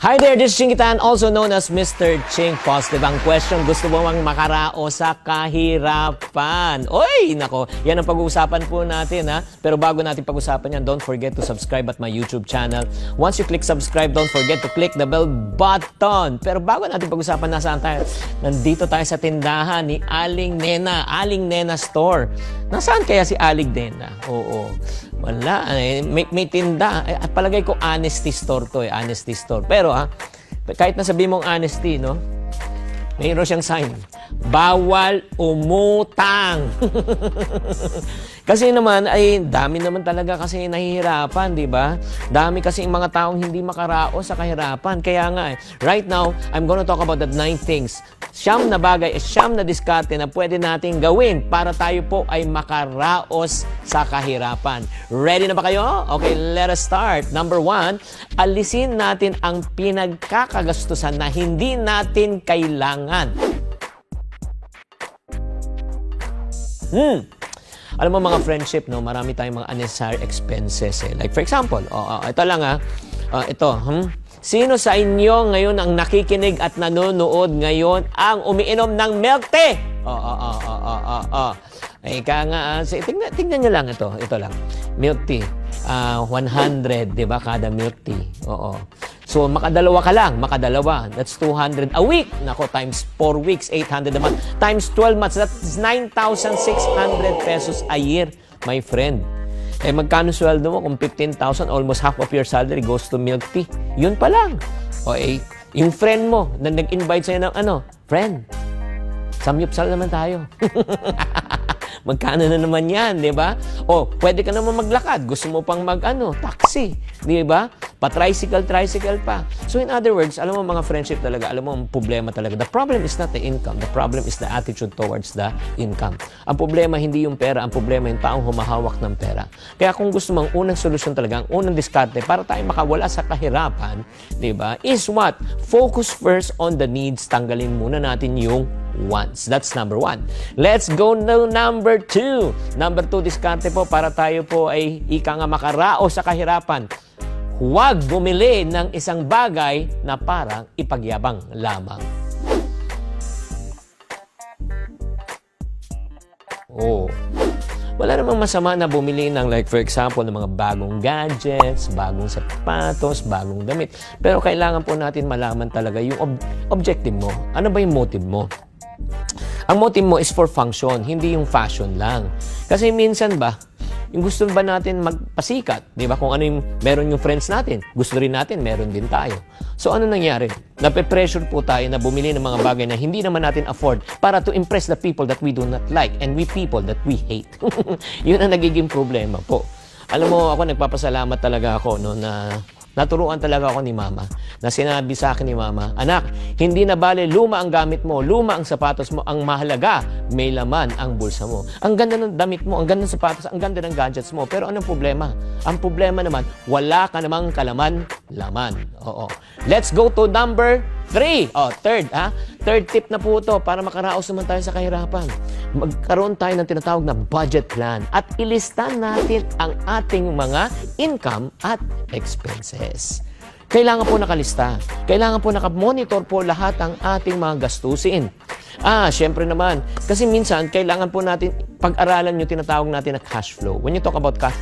Hi there, this is Chingitan, also known as Mr. Ching Positive. Ang question, gusto mo bang makarao sa kahirapan? Oy, nako, yan ang pag-uusapan po natin, ha? Pero bago natin pag-usapan yan, don't forget to subscribe at my YouTube channel. Once you click subscribe, don't forget to click the bell button. Pero bago natin pag-usapan, nasaan tayo? Nandito tayo sa tindahan ni Aling Nena, Aling Nena Store. Nasaan kaya si Aling Nena? Oo, wala. May tinda. Palagay ko honesty store to, honesty store. Pero kahit na sabi mong honesty, no? Mayroon siyang sign. Bawal umutang. Kasi naman, dami naman talaga kasi nahihirapan, di ba? Dami kasi yung mga taong hindi makaraos sa kahirapan. Kaya nga, right now, I'm gonna talk about the 9 things. Siyam na bagay, siyam na diskarte na pwede nating gawin para tayo po ay makaraos sa kahirapan. Ready na ba kayo? Okay, let us start. Number 1, alisin natin ang pinagkakagastusan na hindi natin kailangan. Alam mo mga friendship, no, marami tayong mga unnecessary expenses. Like for example, ito lang sino sa inyo ngayon ang nakikinig at nanonood ngayon ang umiinom ng milk tea? Ika nga, tingnan nyo lang ito lang. Milk tea, 100, di ba, kada milk tea. So, makadalawa ka lang, That's 200 a week. Nako, times 4 weeks, 800 a month. Times 12 months, that's 9,600 pesos a year, my friend. Magkano sweldo mo? Kung 15,000, almost half of your salary goes to milk tea. Yun pa lang. Yung friend mo na nag-invite sa'yo ng friend, samyupsal naman tayo. Magkano na naman yan, di ba? Pwede ka naman maglakad. Gusto mo pang taxi, di ba? Pa-tricycle pa. So in other words, alam mo mga friendship talaga, alam mo ang problema talaga. The problem is not the income. The problem is the attitude towards the income. Ang problema hindi yung pera, ang problema yung taong humahawak ng pera. Kaya kung gusto mo ang unang solusyon talaga, ang unang diskarte para tayo makawala sa kahirapan, di ba? Is what? Focus first on the needs. Tanggalin muna natin yung wants. That's number 1. Let's go to number 2. Number 2 diskarte po para tayo po ay ika nga makarao sa kahirapan. Huwag bumili ng isang bagay na parang ipagyabang lamang. Wala namang masama na bumili ng like for example ng mga bagong gadgets, bagong sapatos, bagong damit. Pero kailangan po natin malaman talaga yung objective mo. Ano ba yung motive mo? Ang motive mo is for function, hindi yung fashion lang. Kasi minsan ba, yung gusto ba natin magpasikat, di ba? Kung ano yung meron yung friends natin, gusto rin natin, meron din tayo. So ano nangyari? Nape-pressure po tayo na bumili ng mga bagay na hindi naman natin afford para to impress the people that we do not like and we people that we hate. Yun ang nagiging problema po. Alam mo, ako nagpapasalamat talaga ako no, na naturuan talaga ako ni Mama na sinabi sa akin ni Mama, anak, hindi na bale luma ang gamit mo, luma ang sapatos mo, ang mahalaga, may laman ang bulsa mo. Ang ganda ng damit mo, ang ganda ng sapatos, ang ganda ng gadgets mo. Pero anong problema? Ang problema naman, wala ka namang kalaman-laman. Let's go to number 3. Third, Third tip na po ito para makaraos naman tayo sa kahirapan. Magkaroon tayo ng tinatawag na budget plan at ilista natin ang ating mga income at expenses. Kailangan po nakalista. Kailangan po nakamonitor po lahat ang ating mga gastusin. Syempre naman, kasi minsan kailangan po natin pag-aralan yung tinatawag natin na cash flow. When you talk about cash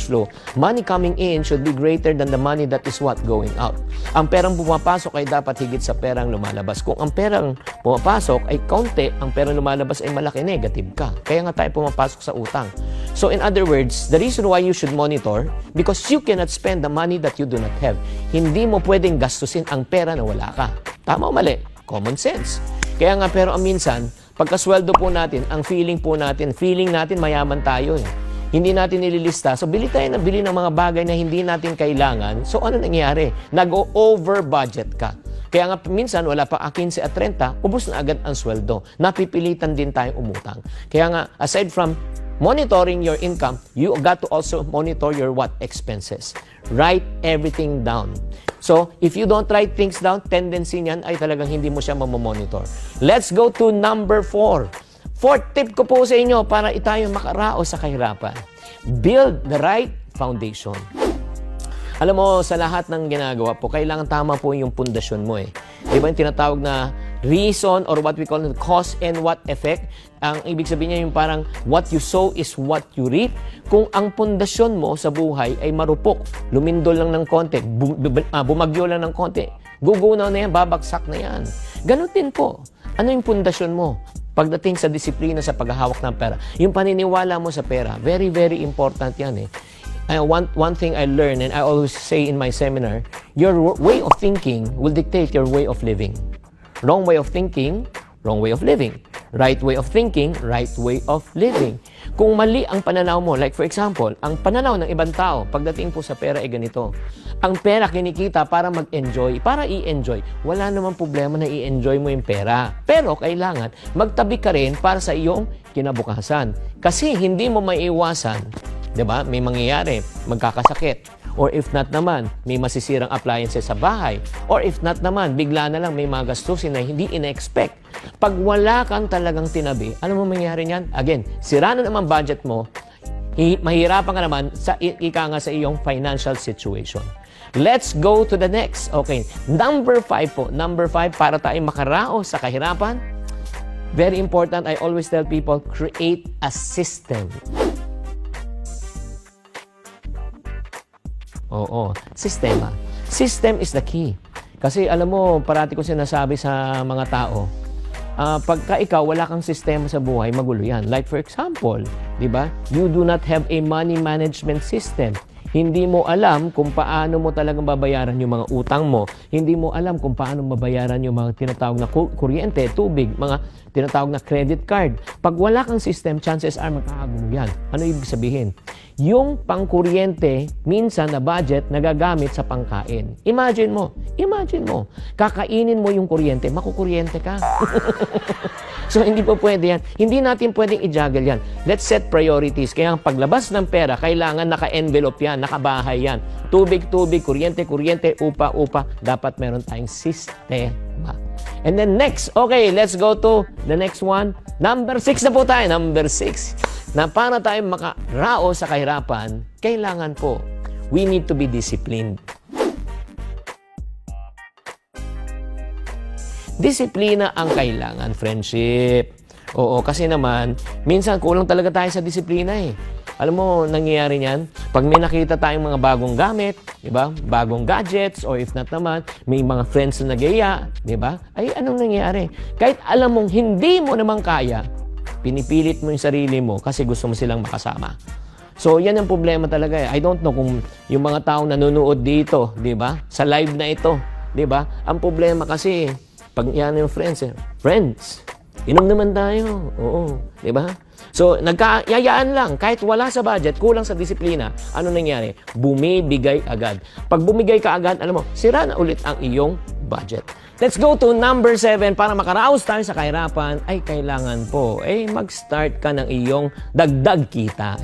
flow, money coming in should be greater than the money that is what going out. Ang perang pumapasok ay dapat higit sa perang lumalabas. Kung ang perang pumapasok ay kaunti, ang perang lumalabas ay malaki, negative ka. Kaya nga tayo pumapasok sa utang. So in other words, the reason why you should monitor, because you cannot spend the money that you do not have. Hindi mo pwedeng gastusin ang pera na wala ka. Tama o mali? Common sense. Kaya nga pero minsan, pagkasweldo po natin, ang feeling natin mayaman tayo. Hindi natin nililista. So bili tayo ng mga bagay na hindi natin kailangan. So ano nangyayari? Nag-over budget ka. Kaya nga minsan wala pa 15 at 30, ubos na agad ang sweldo. Napipilitan din tayong umutang. Kaya nga aside from monitoring your income, you got to also monitor your expenses. Write everything down. So, if you don't write things down, tendency niyan ay talagang hindi mo siya mamomonitor. Let's go to number 4. Fourth tip ko po sa inyo para tayo makaraos sa kahirapan. Build the right foundation. Alam mo, sa lahat ng ginagawa po, kailangan tama po yung pundasyon mo eh. Di ba yung tinatawag na reason or what we call cause and what effect? Ang ibig sabihin niya yung parang what you sow is what you reap. Kung ang pundasyon mo sa buhay ay marupok, lumindol lang ng konti, bumagyo lang ng konti, gugunaw na yan, babagsak na yan. Ganun din po. Ano yung pundasyon mo? Pagdating sa disiplina sa paghahawak ng pera, yung paniniwala mo sa pera, very, very important yan eh. One thing I learned, and I always say in my seminar, your way of thinking will dictate your way of living. Wrong way of thinking, wrong way of living. Right way of thinking, right way of living. Kung mali ang pananaw mo, like for example, ang pananaw ng ibang tao, pagdating po sa pera ay ganito. Ang pera kinikita para mag-enjoy, para i-enjoy. Wala namang problema na i-enjoy mo yung pera. Pero kailangan magtabi ka rin para sa iyong kinabukasan. Kasi hindi mo maiiwasan, diba? May mangyayari, magkakasakit. Or if not naman, may masisirang appliances sa bahay. Or if not naman, bigla na lang may mga gastusin na hindi ina-expect. Pag wala kang talagang tinabi, ano mo mangyayari niyan? Again, sira na naman budget mo, mahirapan ka naman sa ika nga sa iyong financial situation. Let's go to the next. Okay, number 5 po. Number 5, para tayo makaraos sa kahirapan. Very important, I always tell people, create a system. Oo, sistema. System is the key. Kasi alam mo, parati ko sinasabi sa mga tao, pagka ikaw wala kang sistema sa buhay, magulo yan. Like for example, di ba? You do not have a money management system. Hindi mo alam kung paano mo talagang babayaran yung mga utang mo. Hindi mo alam kung paano mabayaran yung mga tinatawag na kuryente, tubig, mga tinatawag na credit card. Pag wala kang system, chances are magkakagulo yan. Ano ibig sabihin? Yung pangkuryente, minsan na budget, nagagamit sa pangkain. Imagine mo, kakainin mo yung kuryente, makukuryente ka. So, hindi po pwede yan. Hindi natin pwedeng i-juggle yan. Let's set priorities. Kaya ang paglabas ng pera, kailangan naka-envelope yan, nakabahay yan. Tubig, kuryente, upa. Dapat meron tayong sistema. And then next, okay, let's go to the next one. Number 6 na po tayo. Number 6. Na para tayo makarao sa kahirapan, kailangan po, we need to be disciplined. Disiplina ang kailangan, friendship. Oo, kasi naman, minsan kulang talaga tayo sa disiplina eh. Alam mo, nangyayari niyan, pag may nakita tayong mga bagong gamit, di ba? Bagong gadgets, or if not naman, may mga friends na nagaya, di ba? Ay, anong nangyayari? Kahit alam mong hindi mo naman kaya, pinipilit mo yung sarili mo kasi gusto mo silang makasama. So, yan ang problema talaga eh. I don't know kung yung mga taong nanonood dito, di ba? Sa live na ito, di ba? Ang problema kasi, pag yan yung friends, inom naman tayo. Oo, di ba? So, nagkayayaan lang. Kahit wala sa budget, kulang sa disiplina, ano nangyari? Bumibigay agad. Pag bumigay ka agad, alam mo, sira na ulit ang iyong budget. Let's go to number 7. Para makaraos tayo sa kahirapan, ay kailangan po, mag-start ka ng iyong dagdag kita.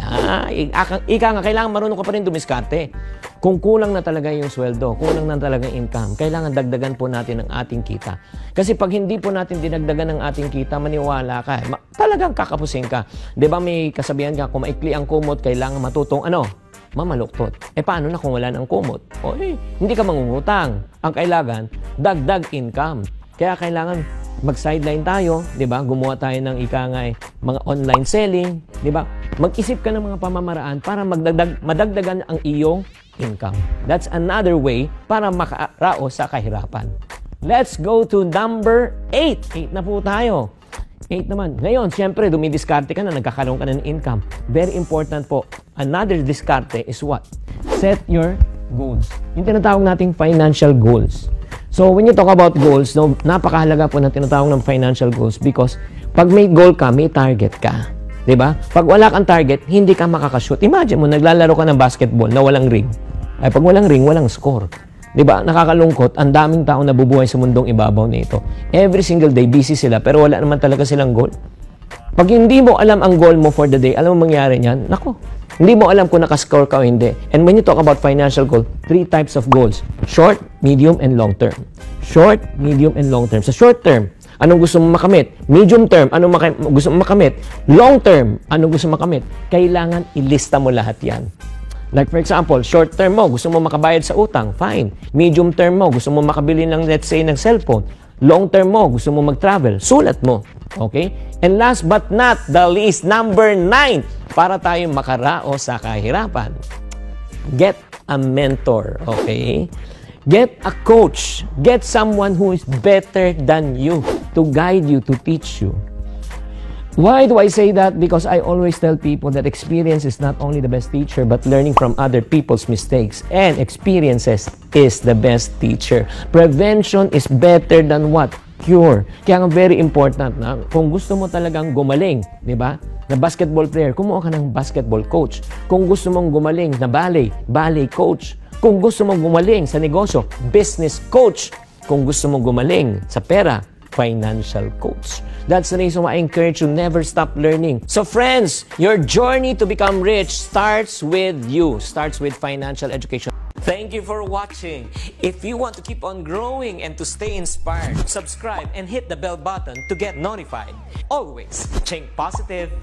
Ika nga, kailangan marunong ka pa rin dumiskarte. Kung kulang na talaga yung sweldo, kulang na talaga yung income, kailangan dagdagan po natin ang ating kita. Kasi pag hindi po natin dinagdagan ang ating kita, maniwala ka, talagang kakapusin ka. Diba may kasabihan ka, kung maikli ang kumot, kailangan matutong mamaluktot. Paano na kung wala ng kumot? Hindi ka mangungutang. Ang kailangan, dagdag income. Kaya kailangan mag-sideline tayo, di ba? Gumawa tayo ng mga online selling, di ba? Mag-isip ka ng mga pamamaraan para madagdagan ang iyong income. That's another way para makaraos sa kahirapan. Let's go to number 8. 8 na po tayo. 8 naman. Ngayon, siyempre, dumidiskarte ka na, nagkakaroon ka na ng income. Very important po. Another diskarte is what? Set your goals. Yung tinatawag nating financial goals. So, when you talk about goals, napakahalaga po na tinatawag ng financial goals because pag may goal ka, may target ka. Diba? Pag wala kang target, hindi ka makakashoot. Imagine mo, naglalaro ka ng basketball na walang ring. Ay, pag walang ring, walang score. Diba? Nakakalungkot, ang daming tao nabubuhay sa mundong ibabaw nito. Every single day, busy sila, pero wala naman talaga silang goal. Pag hindi mo alam ang goal mo for the day, alam mo mangyari niyan? Naku, hindi mo alam kung nakascore ka o hindi. And when you talk about financial goal, 3 types of goals. Short, medium, and long term. Short, medium, and long term. Sa short term, anong gusto mo makamit? Medium term, anong gusto mo makamit? Long term, anong gusto mo makamit? Kailangan ilista mo lahat yan. Like for example, short term mo, gusto mo makabayad sa utang, fine. Medium term mo, gusto mo makabili ng, let's say, ng cellphone. Long term mo, gusto mo mag-travel, sulat mo. Okay? And last but not the least, number 9, para tayo makarao sa kahirapan. Get a mentor. Okay? Get a coach. Get someone who is better than you to guide you, to teach you. Why do I say that? Because I always tell people that experience is not only the best teacher, but learning from other people's mistakes. And experiences is the best teacher. Prevention is better than what? Cure. Kaya nga very important na kung gusto mo talagang gumaling, di ba? Na basketball player, kumuha ka ng basketball coach. Kung gusto mong gumaling na ballet coach. Kung gusto mong gumaling sa negosyo, business coach. Kung gusto mong gumaling sa pera, financial coach. That's the reason why I encourage you never stop learning. So friends, your journey to become rich starts with you. Starts with financial education. Thank you for watching. If you want to keep on growing and to stay inspired, subscribe and hit the bell button to get notified. Always think positive.